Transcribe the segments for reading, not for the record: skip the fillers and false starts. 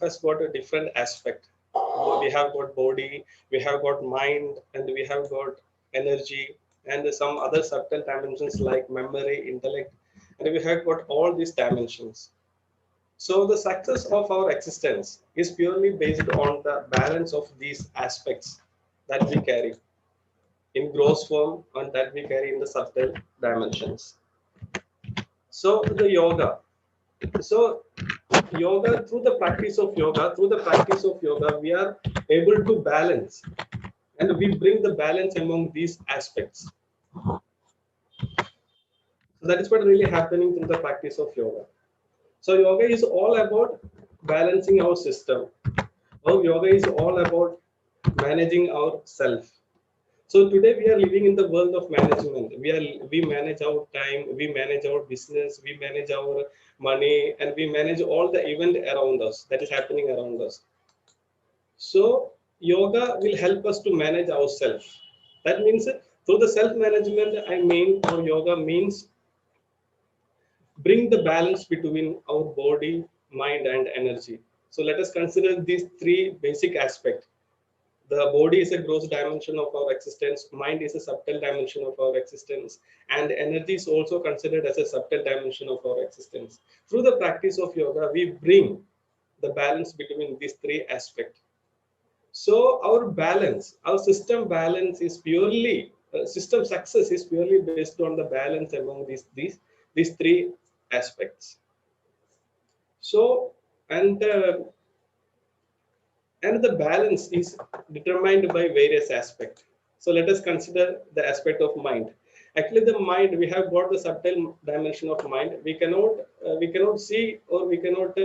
has got a different aspect. We have got body, we have got mind, and we have got energy, and some other subtle dimensions like memory, intellect, and we have got all these dimensions. So the success of our existence is purely based on the balance of these aspects that we carry in gross form and that we carry in the subtle dimensions. So the yoga. So yoga, through the practice of yoga, we are able to balance and we bring the balance among these aspects. So that is what really happening through the practice of yoga. So yoga is all about balancing our system. Our yoga is all about managing our self. So today we are living in the world of management. We manage our time, we manage our business, we manage our money, and we manage all the event around us that is happening around us. So yoga will help us to manage ourselves. That means through the self-management, I mean, or yoga means bring the balance between our body, mind, and energy. So let us consider these three basic aspects. The body is a gross dimension of our existence, mind is a subtle dimension of our existence, and energy is also considered as a subtle dimension of our existence. Through the practice of yoga, we bring the balance between these three aspects. So our balance, our system balance is purely system success is purely based on the balance among these three aspects. So and and the balance is determined by various aspects. So let us consider the aspect of mind. Actually, the mind, we have got the subtle dimension of mind. We cannot see or we cannot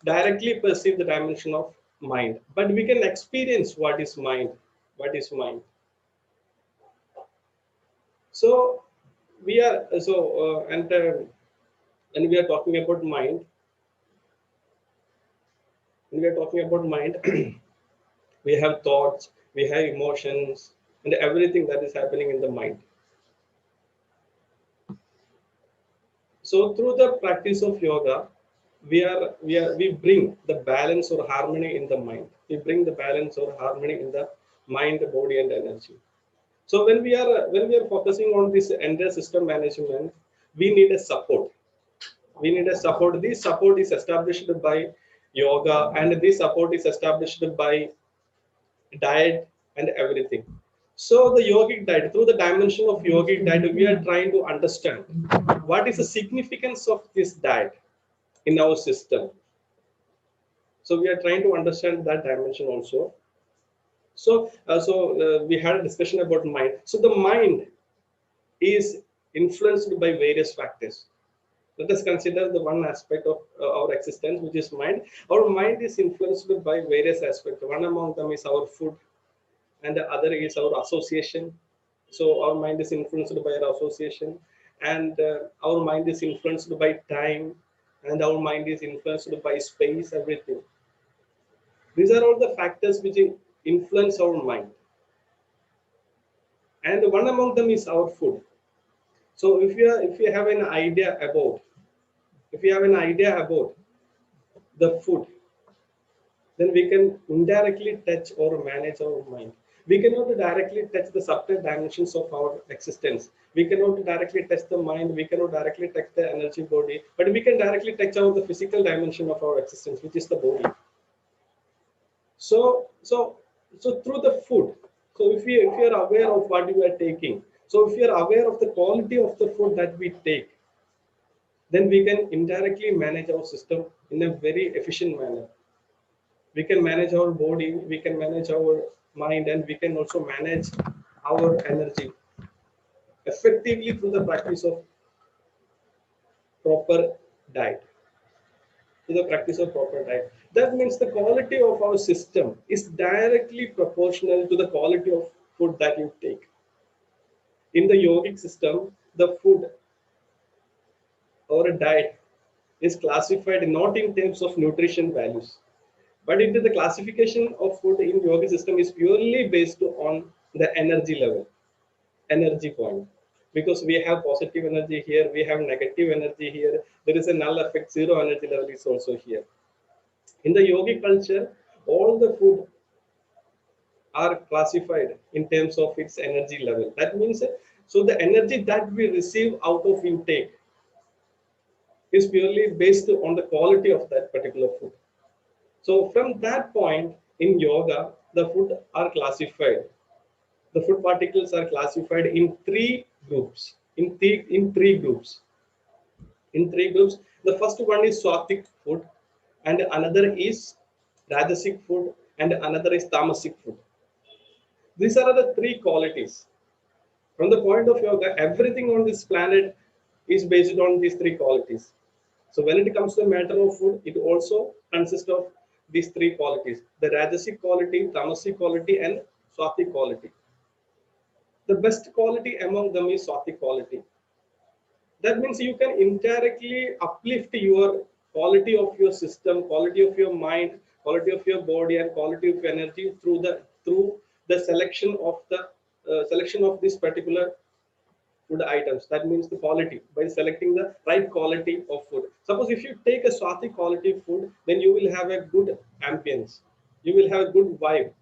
directly perceive the dimension of mind, but we can experience what is mind. What is mind? So we are and we are talking about mind. When we are talking about mind, we have thoughts, we have emotions, and everything that is happening in the mind. So through the practice of yoga, we bring the balance or harmony in the mind. We bring the balance or harmony in the mind, body, and energy. So when we are focusing on this entire system management, we need a support. We need a support. This support is established by yoga, and this support is established by diet and everything. So the yogic diet, through the dimension of yogic diet, we are trying to understand what is the significance of this diet in our system. So we are trying to understand that dimension also. So we had a discussion about mind. So the mind is influenced by various factors. Let us consider the one aspect of our existence, which is mind. Our mind is influenced by various aspects. One among them is our food, and the other is our association. So our mind is influenced by our association, and our mind is influenced by time, and our mind is influenced by space, everything. These are all the factors which influence our mind, and one among them is our food. So if you have an idea about the food, then we can indirectly touch or manage our mind. We cannot directly touch the subtle dimensions of our existence. We cannot directly touch the mind. We cannot directly touch the energy body, but we can directly touch out the physical dimension of our existence, which is the body. So through the food. So if you are aware of what you are taking, so if you are aware of the quality of the food that we take, then we can indirectly manage our system in a very efficient manner. We can manage our body, we can manage our mind, and we can also manage our energy effectively through the practice of proper diet. Through the practice of proper diet, that means the quality of our system is directly proportional to the quality of food that you take. In the yogic system, the food or a diet is classified not in terms of nutrition values, but into the classification of food in yoga system is purely based on the energy level, energy point. Because we have positive energy here, we have negative energy here, there is a null effect, zero energy level is also here. In the yogic culture, all the food are classified in terms of its energy level. That means, so the energy that we receive out of intake is purely based on the quality of that particular food. So from that point in yoga, the food are classified. The food particles are classified in three groups. In three groups. In three groups. The first one is Swatic food, and another is Rajasic food, and another is Tamasic food. These are the three qualities. From the point of yoga, everything on this planet is based on these three qualities. So when it comes to the matter of food, it also consists of these three qualities: the Rajasic quality, Tamasic quality, and Swatic quality. The best quality among them is Swatic quality. That means you can indirectly uplift your quality of your system, quality of your mind, quality of your body, and quality of energy through the selection of this particular food items. That means the quality, by selecting the right quality of food. Suppose if you take a Swati quality food, then you will have a good ambience, you will have a good vibe.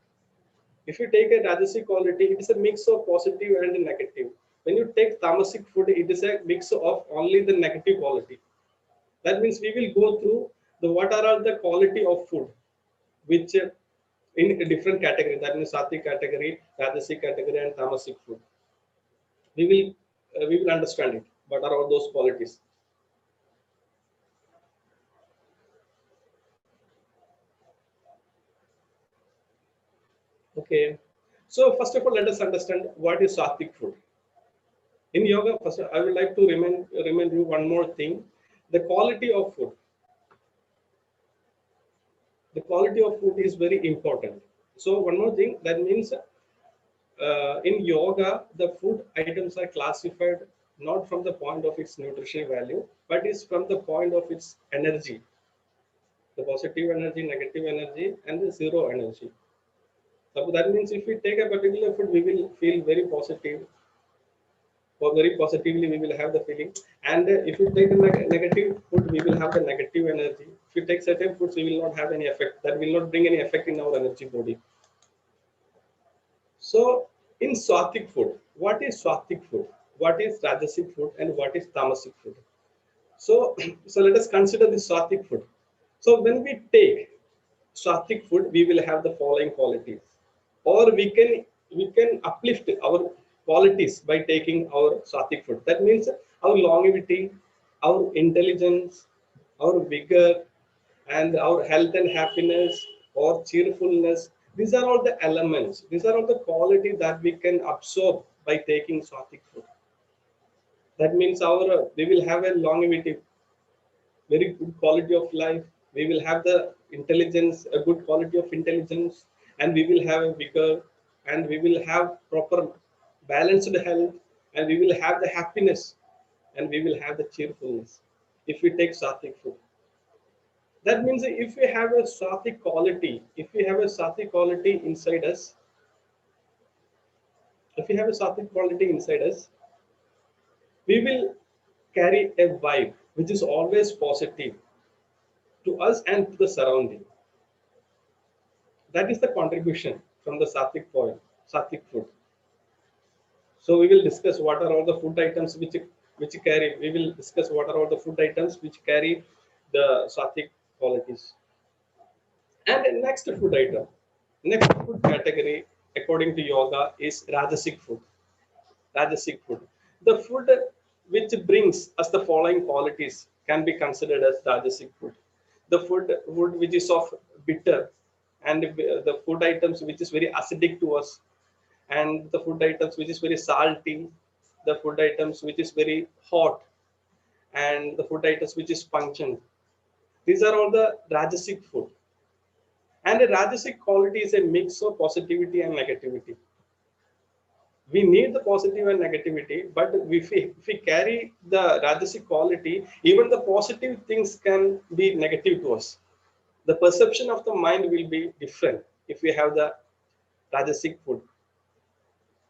If you take a Rajasic quality, it is a mix of positive and negative. When you take Tamasic food, it is a mix of only the negative quality. That means we will go through the what are all the quality of food which in a different category. That means Sattvic category, Rajasic category, and Tamasic food. We will understand it. What are all those qualities? Okay. So first of all, let us understand what is Sattvic food. In yoga, first I would like to remind you one more thing: the quality of food. The quality of food is very important. So one more thing, that means in yoga, the food items are classified not from the point of its nutritional value, but is from the point of its energy, the positive energy, negative energy, and the zero energy. So that means if we take a particular food, we will feel very positive, or very positively we will have the feeling. And if you take a negative food, we will have the negative energy. If you take certain foods, we will not have any effect. That will not bring any effect in our energy body. So in Swatic food, what is Swatic food? What is Rajasic food? And what is Tamasic food? So, so let us consider the Swatic food. So when we take Swatic food, we will have the following qualities, or we can uplift our qualities by taking our Swatic food. That means our longevity, our intelligence, our vigor, and our health and happiness or cheerfulness. These are all the elements. These are all the qualities that we can absorb by taking Swatic food. That means our we will have a longevity, very good quality of life. We will have the intelligence, a good quality of intelligence, and we will have a vigor, and we will have proper balanced health, and we will have the happiness, and we will have the cheerfulness if we take Sattvic food. That means if we have a Sattvic quality, if we have a Sattvic quality inside us, if we have a Sattvic quality inside us, we will carry a vibe which is always positive to us and to the surrounding. That is the contribution from the Sattvic food. So we will discuss what are all the food items which carry. We will discuss what are all the food items which carry the Sattvic qualities. And the next food item, next food category according to yoga is Rajasic food. Rajasic food. The food which brings us the following qualities can be considered as Rajasic food. The food which is of bitter, and the food items which is very acidic to us, and the food items which is very salty, the food items which is very hot, and the food items which is pungent. These are all the Rajasic food. And the Rajasic quality is a mix of positivity and negativity. We need the positive and negativity, but if we carry the Rajasic quality, even the positive things can be negative to us. The perception of the mind will be different if we have the Rajasic food.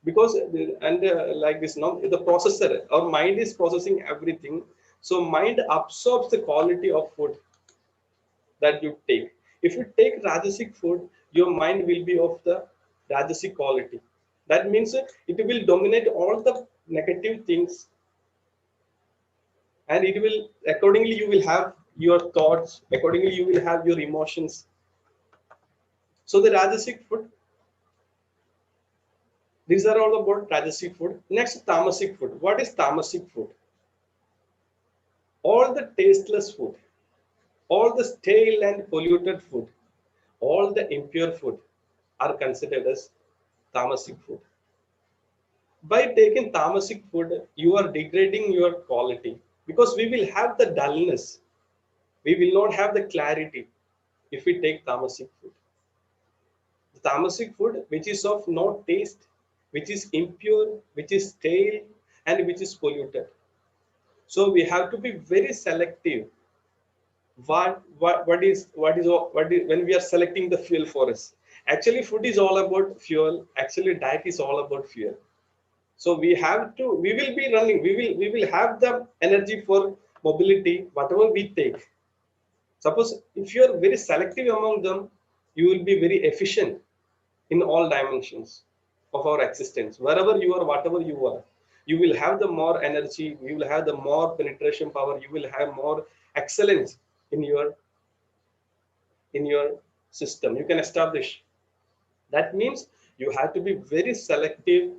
Because like this now, the processor, our mind is processing everything. So mind absorbs the quality of food that you take. If you take Rajasic food, your mind will be of the Rajasic quality. That means it will dominate all the negative things, and it will accordingly you will have your thoughts, accordingly you will have your emotions. So the Rajasic food, these are all about Rajasic food. Next, Tamasic food. What is Tamasic food? All the tasteless food, all the stale and polluted food, all the impure food are considered as Tamasic food. By taking Tamasic food, you are degrading your quality, because we will have the dullness. We will not have the clarity if we take Tamasic food. The Tamasic food, which is of no taste, which is impure, which is stale, and which is polluted. So we have to be very selective. What is when we are selecting the fuel for us. Actually, food is all about fuel. Actually, diet is all about fuel. So we have to. We will be running. We will have the energy for mobility. Whatever we take. Suppose if you are very selective among them, you will be very efficient in all dimensions of our existence. Wherever you are, whatever you are, you will have the more energy, you will have the more penetration power, you will have more excellence in your system. You can establish. That means you have to be very selective,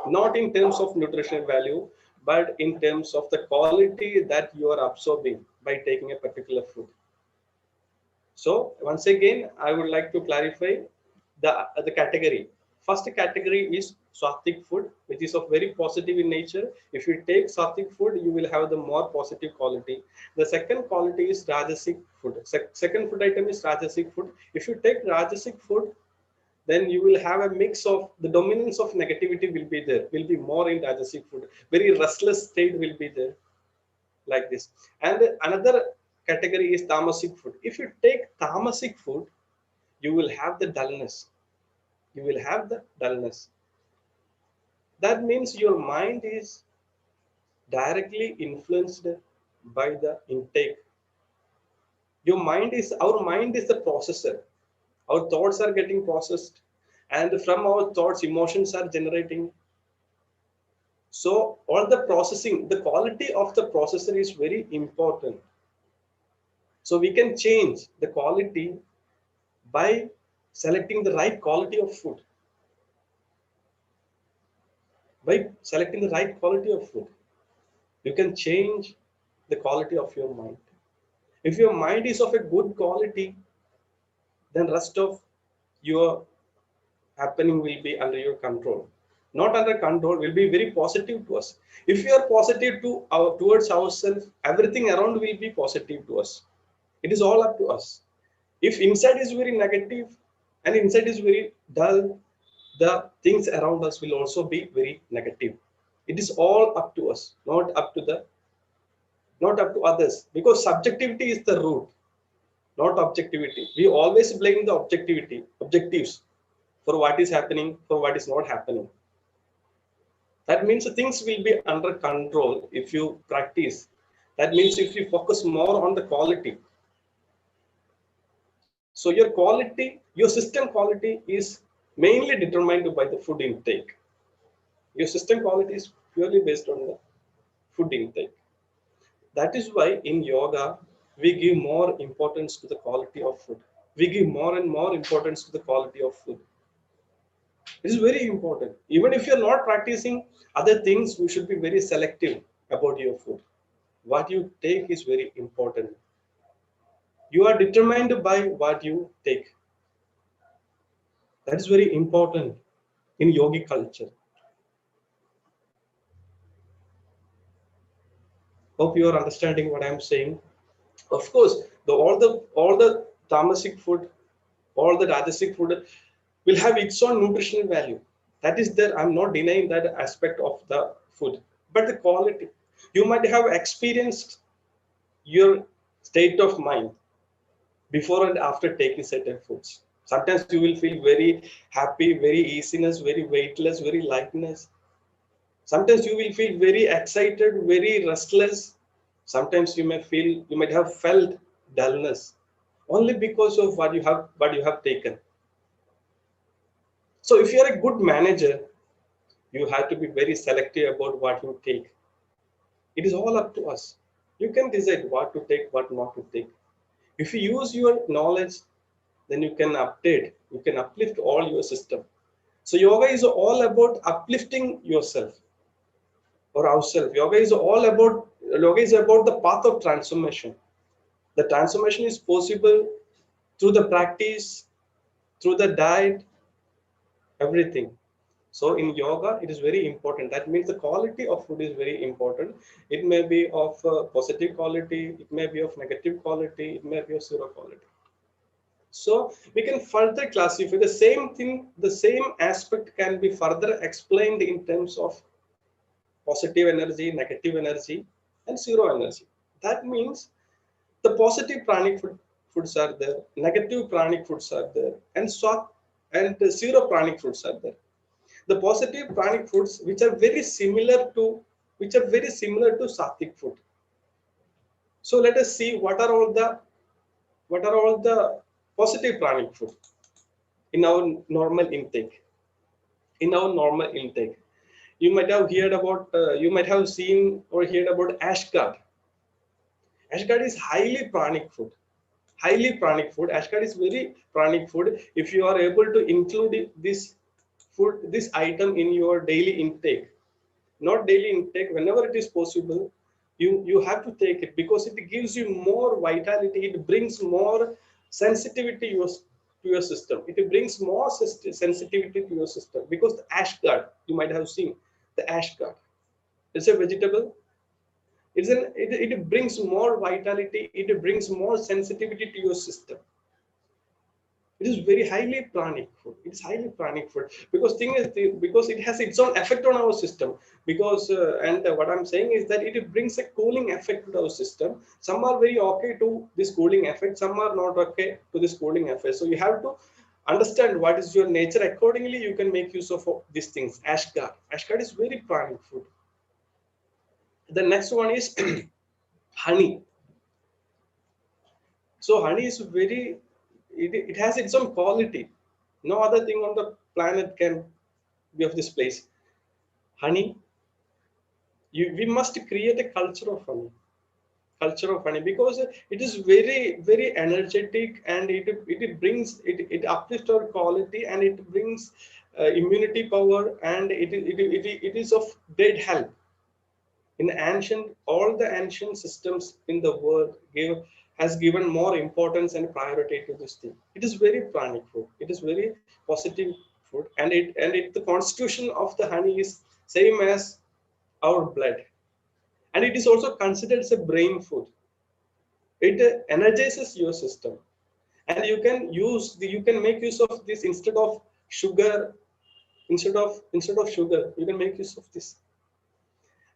not in terms of nutritional value, but in terms of the quality that you are absorbing by taking a particular food. So once again, I would like to clarify the category. First category is sattvic food, which is of very positive in nature. If you take sattvic food, you will have the more positive quality. The second quality is rajasic food. Second food item is rajasic food. If you take rajasic food, then you will have a mix of the dominance of negativity will be there, will be more in rajasic food. Very restless state will be there, like this. And another category is tamasic food. If you take tamasic food, you will have the dullness. You will have the dullness. That means your mind is directly influenced by the intake. Our mind is the processor. Our thoughts are getting processed, and from our thoughts, emotions are generating. So all the processing, the quality of the processor is very important. So we can change the quality by selecting the right quality of food. By selecting the right quality of food, you can change the quality of your mind. If your mind is of a good quality, then rest of your happening will be under your control. Not under control, will be very positive to us. If we are positive towards ourselves, everything around will be positive to us. It is all up to us. If inside is very negative and inside is very dull, the things around us will also be very negative. It is all up to us, not up to others, because subjectivity is the root, not objectivity. We always blame the objectives for what is happening, for what is not happening. That means things will be under control if you practice. That means if you focus more on the quality. So your system quality is mainly determined by the food intake. Your system quality is purely based on the food intake. That is why in yoga, we give more importance to the quality of food. We give more and more importance to the quality of food. It is very important. Even if you're not practicing other things, you should be very selective about your food. What you take is very important. You are determined by what you take. That is very important in yogic culture. Hope you are understanding what I am saying. Of course, all the tamasic food, all the rajasic food will have its own nutritional value. That is there. I'm not denying that aspect of the food, but the quality. You might have experienced your state of mind before and after taking certain foods. Sometimes you will feel very happy, very easiness, very weightless, very lightness. Sometimes you will feel very excited, very restless. Sometimes you might have felt dullness. only because of what you have taken. So if you are a good manager, you have to be very selective about what you take. It is all up to us. You can decide what to take, what not to take. If you use your knowledge, then you can update, you can uplift all your system. So yoga is all about uplifting yourself or ourselves. Yoga is about the path of transformation. The transformation is possible through the practice, through the diet, everything. So in yoga, it is very important. That means the quality of food is very important. It may be of positive quality, it may be of negative quality, it may be of zero quality. So we can further classify the same thing, the same aspect can be further explained in terms of positive energy, negative energy, and zero energy. That means the positive pranic foods are there, negative pranic foods are there, and the zero pranic foods are there. The positive pranic foods which are very similar to sattvic food. So let us see what are all the positive pranic food in our normal intake. In our normal intake, you might have seen or heard about ashgard. Ashgard is highly pranic food. Highly pranic food. Ashgard is very pranic food. If you are able to include this item in your daily intake, not daily intake, whenever it is possible, you have to take it because it gives you more vitality. It brings more sensitivity to your system. It brings more sensitivity to your system because the ashgard, you might have seen the ashgard. It's a vegetable. It brings more vitality. It brings more sensitivity to your system. It is very highly pranic food. It is highly pranic food because because it has its own effect on our system. Because what I'm saying is that it brings a cooling effect to our system. Some are very okay to this cooling effect. Some are not okay to this cooling effect. So you have to understand what is your nature. Accordingly, you can make use of these things. Ashgard. Ashgard is very pranic food. The next one is honey. So honey is it has its own quality. No other thing on the planet can be of this place. Honey, we must create a culture of honey because it is very, very energetic and it uplifts our quality and it brings immunity power and it is of great help. In ancient, all the ancient systems in the world has given more importance and priority to this thing. It is very pranic food. It is very positive food, and the constitution of the honey is same as our blood, and it is also considered as a brain food. It energizes your system, and you can make use of this instead of sugar. Instead of sugar, you can make use of this.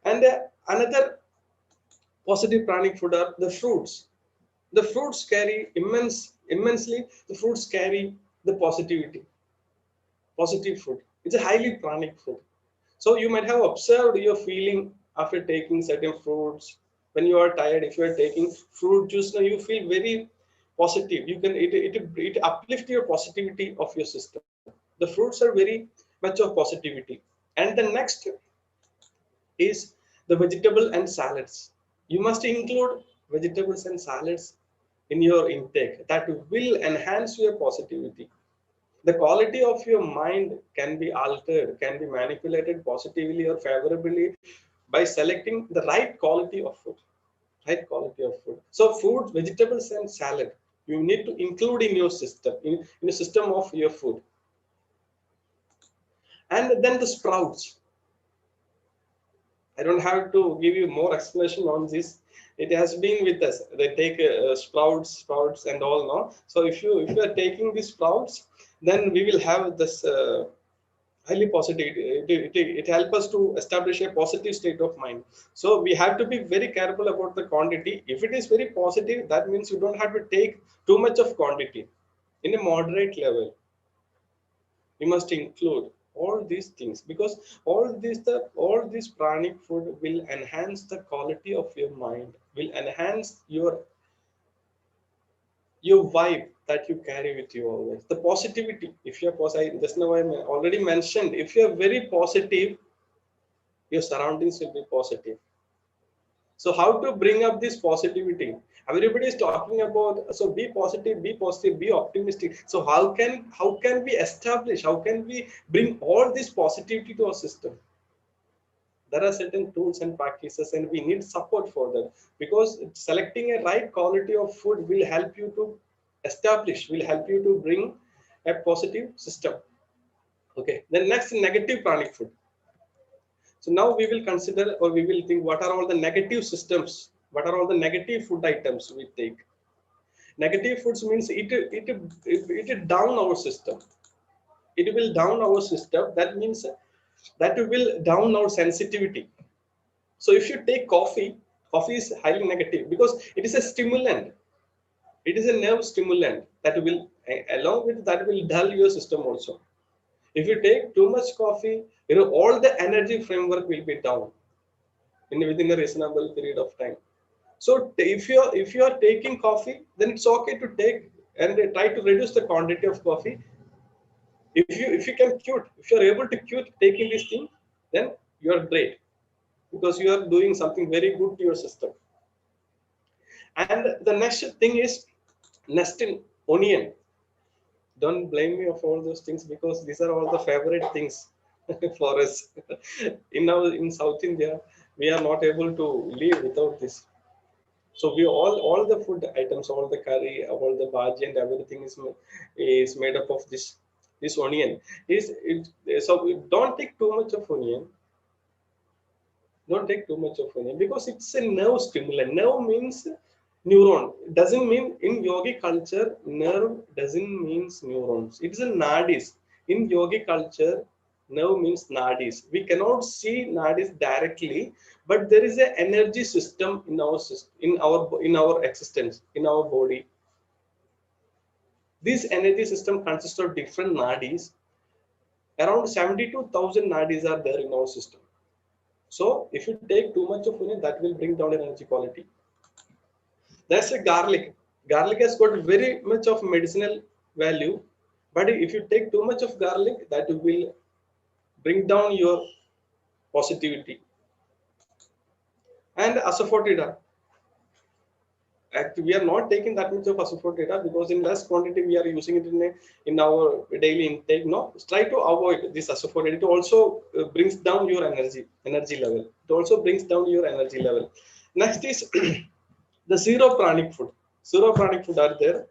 And another positive pranic food are the fruits. The fruits carry immensely. The fruits carry the positive food. It's a highly pranic food. So you might have observed your feeling after taking certain fruits. When you are tired, if you are taking fruit juice, now you feel very positive. It uplift your positivity of your system. The fruits are very much of positivity. And the next is the vegetable and salads. You must include vegetables and salads in your intake. That will enhance your positivity. The quality of your mind can be altered, can be manipulated positively or favorably by selecting the right quality of food. Right quality of food. So food, vegetables and salad, you need to include in your system, in the system of your food. And then the sprouts. I don't have to give you more explanation on this. It has been with us. They take sprouts, and all now. So if you are taking these sprouts, then we will have this highly positive. It helps us to establish a positive state of mind. So we have to be very careful about the quantity. If it is very positive, that means you don't have to take too much of quantity. In a moderate level, we must include all these things because all this pranic food will enhance the quality of your mind, will enhance your your vibe that you carry with you always, the positivity. If you're positive, just now I already mentioned, if you're very positive, your surroundings will be positive. So how to bring up this positivity? Everybody is talking about, so be positive, be positive, be optimistic. So how can we establish, how can we bring all this positivity to our system? There are certain tools and practices, and we need support for that, because selecting a right quality of food will help you to establish, will help you to bring a positive system. Okay, then next, negative pranic food. So now we will consider, or we will think, what are all the negative systems, what are all the negative food items we take. Negative foods means it down our system. It will down our system. That means that will down our sensitivity. So if you take coffee, coffee is highly negative because it is a stimulant. It is a nerve stimulant that will, along with that, will dull your system also. If you take too much coffee, all the energy framework will be down within a reasonable period of time. So if you are taking coffee, then it's okay to take and try to reduce the quantity of coffee. If you can quit, if you are able to quit taking this thing, then you are great, because you are doing something very good to your system. And the next thing is nesting onion. Don't blame me of all those things, because these are all the favorite things for us. In South India, we are not able to live without this. So we all the food items, all the curry, all the bhaji, and everything is made up of this onion. So don't take too much of onion. Don't take too much of onion, because it's a nerve stimulant. Nerve means neuron. Doesn't mean, in yogi culture, nerve doesn't means neurons. It is a nadis. In yogi culture, nerve means nadis. We cannot see nadis directly, but there is an energy system in our system, in our existence, in our body. This energy system consists of different nadis. Around 72,000 nadis are there in our system. So if you take too much of onion, that will bring down your energy quality. That's a garlic. Garlic has got very much of medicinal value, but if you take too much of garlic, that will bring down your positivity. And asafoetida. Actually, we are not taking that much of asafoetida, because in less quantity we are using it in our daily intake. No, try to avoid this asafoetida. It also brings down your energy level. It also brings down your energy level. Next is the zero pranic food. Zero pranic food are there.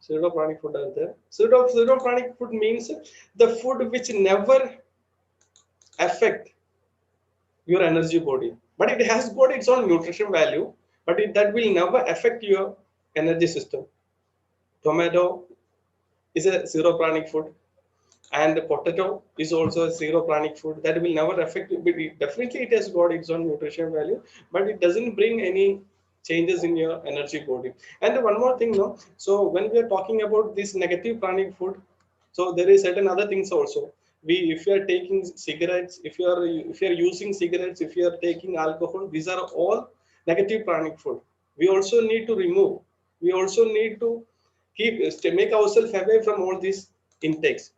Zero pranic food are there. Zero pranic food means the food which never affect your energy body, but it has got its own nutrition value, but that will never affect your energy system. Tomato is a zero pranic food, and potato is also a zero pranic food that will never affect you. But definitely it has got its own nutrition value, but it doesn't bring any changes in your energy body. And one more thing, no, so when we are talking about this negative pranic food, so there is certain other things also. If you are taking cigarettes, if you are using cigarettes, if you are taking alcohol, these are all negative pranic food. We also need to remove, we also need to make ourselves away from all these intakes.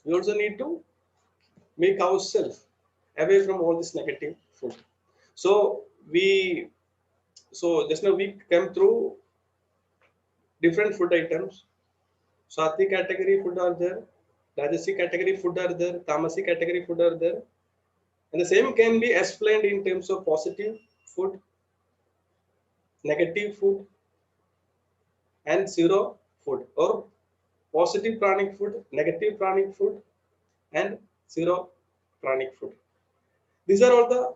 We also need to make ourselves away from all this negative food. So just now we came through different food items. Sattvic category food are there, Rajasic category food are there, Tamasic category food are there, and the same can be explained in terms of positive food, negative food, and zero food, or positive pranic food, negative pranic food, and zero pranic food. These are all the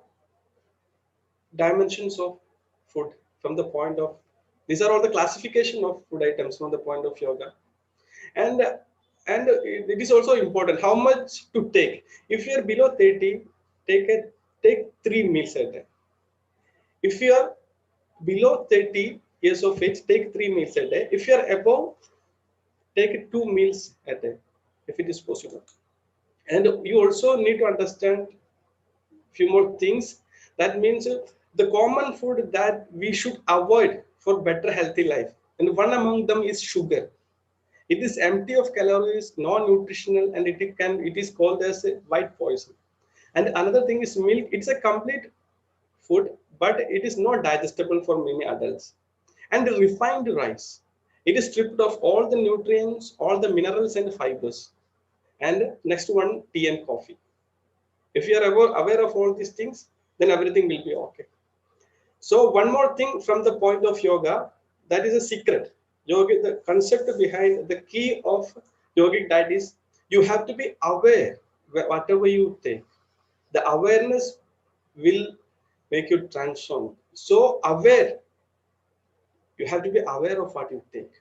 dimensions of food from the point of, these are all the classification of food items from the point of yoga. And it is also important how much to take. If you are below 30, take 3 meals a day. If you are below 30 years of age, take 3 meals a day. If you are above, take 2 meals a day, if it is possible. And you also need to understand few more things. That means the common food that we should avoid for better healthy life. And one among them is sugar. It is empty of calories, non-nutritional, and it is called as a white poison. And another thing is milk. It's a complete food, but it is not digestible for many adults. And the refined rice, it is stripped of all the nutrients, all the minerals and fibers. And next one, tea and coffee. If you are aware of all these things, then everything will be okay. So one more thing from the point of yoga, that is a secret. Yoga, the concept behind the key of yogic diet is you have to be aware whatever you take. The awareness will make you transform. So aware, you have to be aware of what you take.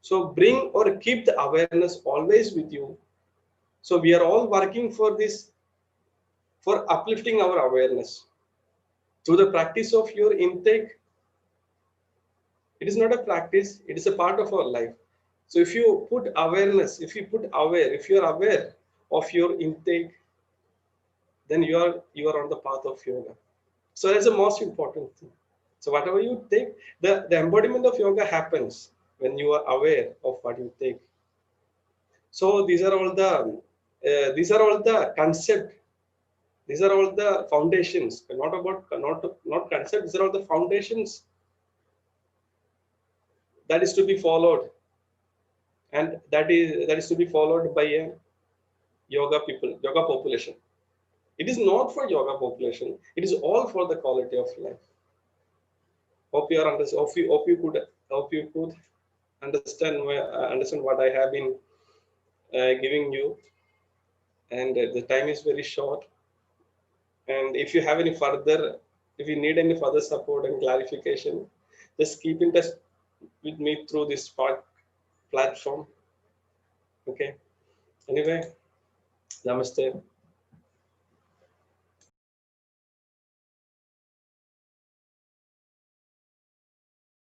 So bring or keep the awareness always with you. So we are all working for this, for uplifting our awareness. Through the practice of your intake, it is not a practice, it is a part of our life. So if you put awareness, if you are aware of your intake, then you are on the path of yoga. So that's the most important thing. So whatever you take, the embodiment of yoga happens when you are aware of what you take. So these are all the concept. These are all the foundations. Not concept. These are all the foundations that is to be followed, and that is to be followed by a yoga population. It is not for yoga population. It is all for the quality of life. Hope you could understand what I have been giving you, and the time is very short. And if you have any further, if you need any further support and clarification, just keep in touch with me through this platform. Okay. Anyway, namaste.